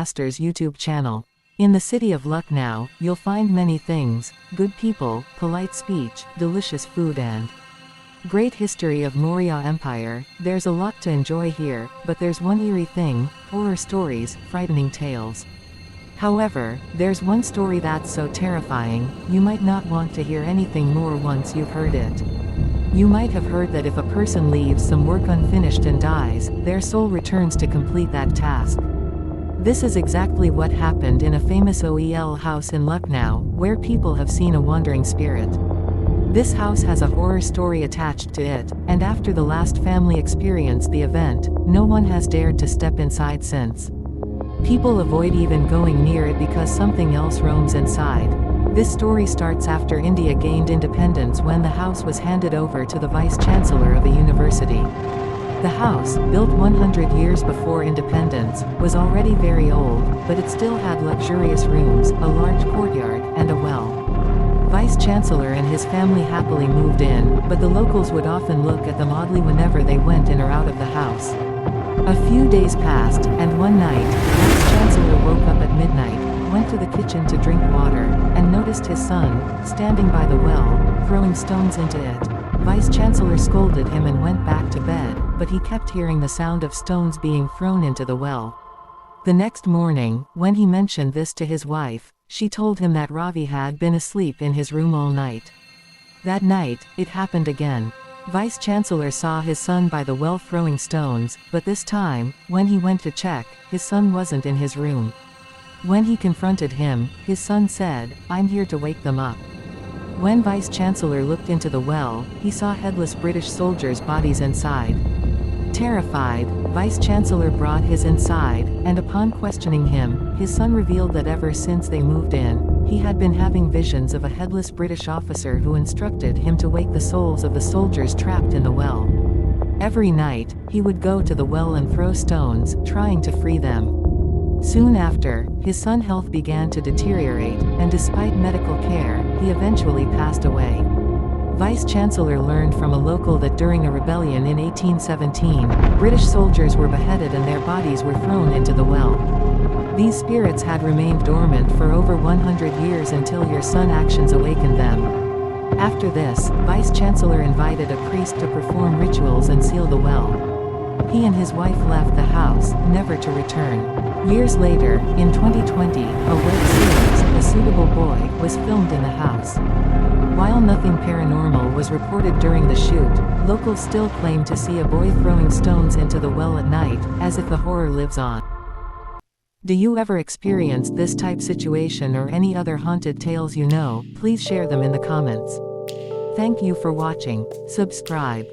Disasters YouTube channel. In the city of Lucknow, you'll find many things: good people, polite speech, delicious food and great history of Maurya Empire. There's a lot to enjoy here, but there's one eerie thing: horror stories, frightening tales. However, there's one story that's so terrifying, you might not want to hear anything more once you've heard it. You might have heard that if a person leaves some work unfinished and dies, their soul returns to complete that task. This is exactly what happened in a famous OEL house in Lucknow, where people have seen a wandering spirit. This house has a horror story attached to it, and after the last family experienced the event, no one has dared to step inside since. People avoid even going near it because something else roams inside. This story starts after India gained independence, when the house was handed over to the vice-chancellor of a university. The house, built 100 years before independence, was already very old, but it still had luxurious rooms, a large courtyard, and a well. Vice-chancellor and his family happily moved in, but the locals would often look at them oddly whenever they went in or out of the house. A few days passed, and one night, Vice-chancellor woke up at midnight, went to the kitchen to drink water, and noticed his son, standing by the well, throwing stones into it. Vice-chancellor scolded him and went back to bed, but he kept hearing the sound of stones being thrown into the well. The next morning, when he mentioned this to his wife, she told him that Ravi had been asleep in his room all night. That night, it happened again. Vice-chancellor saw his son by the well throwing stones, but this time, when he went to check, his son wasn't in his room. When he confronted him, his son said, "I'm here to wake them up." When Vice-chancellor looked into the well, he saw headless British soldiers' bodies inside. Terrified, Vice-chancellor brought his inside, and upon questioning him, his son revealed that ever since they moved in, he had been having visions of a headless British officer who instructed him to wake the souls of the soldiers trapped in the well. Every night, he would go to the well and throw stones, trying to free them. Soon after, his son's health began to deteriorate, and despite medical care, he eventually passed away. Vice-chancellor learned from a local that during a rebellion in 1817, British soldiers were beheaded and their bodies were thrown into the well. These spirits had remained dormant for over 100 years until your son's actions awakened them. After this, Vice-chancellor invited a priest to perform rituals and seal the well. He and his wife left the house, never to return. Years later, in 2020, a web series, A Suitable Boy, was filmed in the house. While nothing paranormal was reported during the shoot, locals still claim to see a boy throwing stones into the well at night, as if the horror lives on. Do you ever experience this type situation or any other haunted tales you know? Please share them in the comments. Thank you for watching. Subscribe.